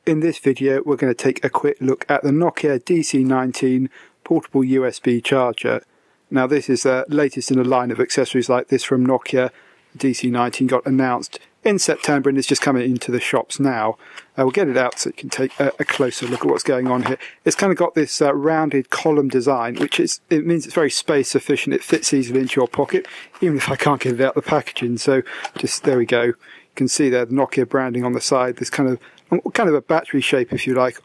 In this video we're going to take a quick look at the Nokia DC-19 portable USB charger. Now this is the latest in a line of accessories like this from Nokia. The DC-19 got announced in September and it's just coming into the shops now. We'll get it out so you can take a closer look at what's going on here. It's kind of got this rounded column design, which it means it's very space efficient. It fits easily into your pocket, even if I can't get it out of the packaging. So just there we go. You can see there the Nokia branding on the side. This kind of a battery shape, if you like.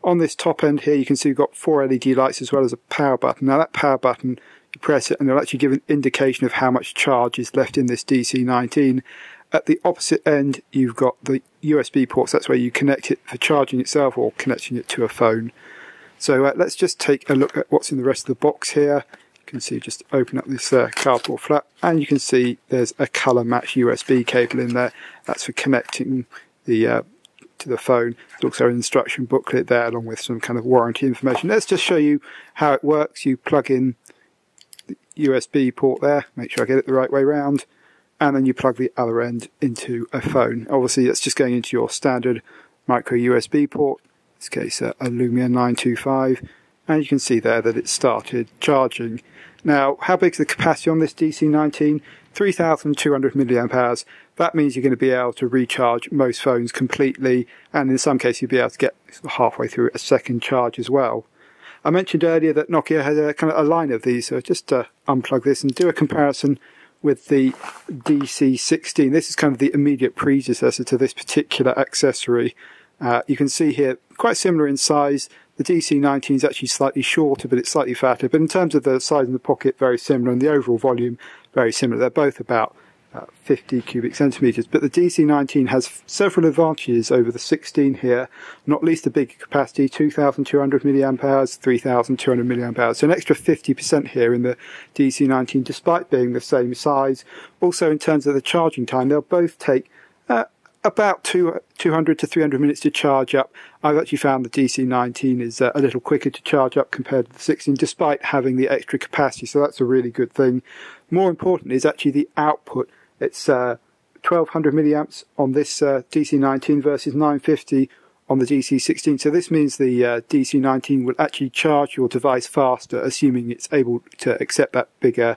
On this top end here, you can see we've got 4 LED lights as well as a power button. Now that power button, you press it and it'll actually give an indication of how much charge is left in this DC-19. At the opposite end, you've got the USB ports. That's where you connect it for charging itself or connecting it to a phone. So let's just take a look at what's in the rest of the box here. You can see, just open up this cardboard flap and you can see there's a colour match USB cable in there. That's for connecting the to the phone. There's also an instruction booklet there along with some kind of warranty information. Let's just show you how it works. You plug in the USB port there, make sure I get it the right way round, and then you plug the other end into a phone. Obviously that's just going into your standard micro USB port, in this case a Lumia 925, and you can see there that it started charging. Now how big is the capacity on this DC-19? 3,200 milliamp hours. That means you're going to be able to recharge most phones completely, and in some cases you'll be able to get halfway through a second charge as well. I mentioned earlier that Nokia has a kind of a line of these, so just unplug this and do a comparison with the DC-16. This is kind of the immediate predecessor to this particular accessory. You can see here, quite similar in size. The DC-19 is actually slightly shorter, but it's slightly fatter. But in terms of the size in the pocket, very similar, and the overall volume, very similar. They're both about 50 cubic centimetres. But the DC-19 has several advantages over the 16 here, not least the bigger capacity, 2,200 milliamp hours, 3,200 milliamp hours. So an extra 50% here in the DC-19, despite being the same size. Also, in terms of the charging time, they'll both take about 200 to 300 minutes to charge up. I've actually found the DC-19 is a little quicker to charge up compared to the 16, despite having the extra capacity, so that's a really good thing. More important is actually the output. It's 1200 milliamps on this DC-19 versus 950 on the DC-16, so this means the DC-19 will actually charge your device faster, assuming it's able to accept that bigger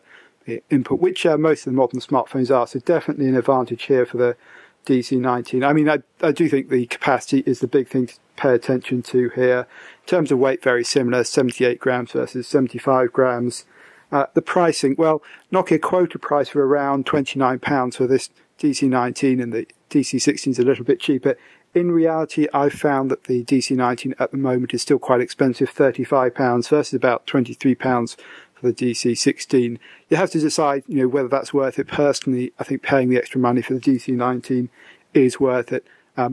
input, which most of the modern smartphones are, so definitely an advantage here for the DC-19. I mean, I do think the capacity is the big thing to pay attention to here. In terms of weight, very similar, 78 grams versus 75 grams. The pricing, well, Nokia quote a price for around £29 for this DC-19, and the DC-16 is a little bit cheaper. In reality, I've found that the DC-19 at the moment is still quite expensive, £35 versus about £23 for the DC-16. You have to decide, whether that's worth it. Personally, I think paying the extra money for the DC-19 is worth it.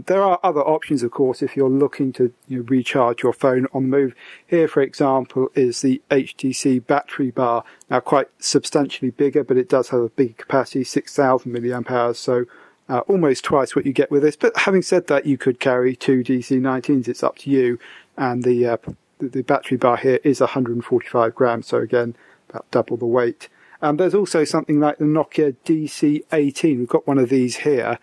There are other options, of course, if you're looking to recharge your phone on the move. Here, for example, is the HTC battery bar. Now, quite substantially bigger, but it does have a bigger capacity, 6,000 milliamp hours, so almost twice what you get with this. But having said that, you could carry 2 DC-19s. It's up to you. And the battery bar here is 145 grams, so again, about double the weight. There's also something like the Nokia DC-18. We've got one of these here.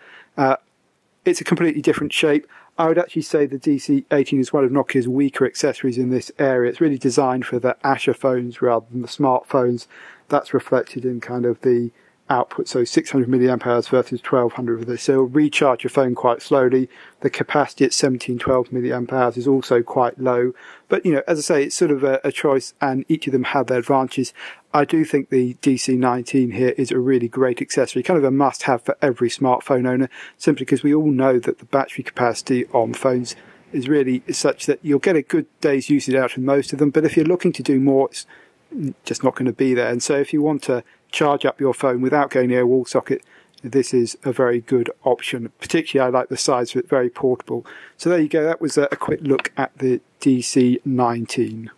It's a completely different shape. I would actually say the DC-18 is one of Nokia's weaker accessories in this area. It's really designed for the Asha phones rather than the smartphones. That's reflected in kind of the output, so 600 milliamp hours versus 1200 with this. So it'll recharge your phone quite slowly. The capacity at 1712 milliamp hours is also quite low. But, as I say, it's sort of a choice, and each of them have their advantages. I do think the DC-19 here is a really great accessory, kind of a must-have for every smartphone owner, simply because we all know that the battery capacity on phones is really such that you'll get a good day's usage out of most of them. But if you're looking to do more, it's just not going to be there. And so if you want to charge up your phone without going near a wall socket, this is a very good option. Particularly I like the size of it, very portable. So there you go, that was a quick look at the DC-19.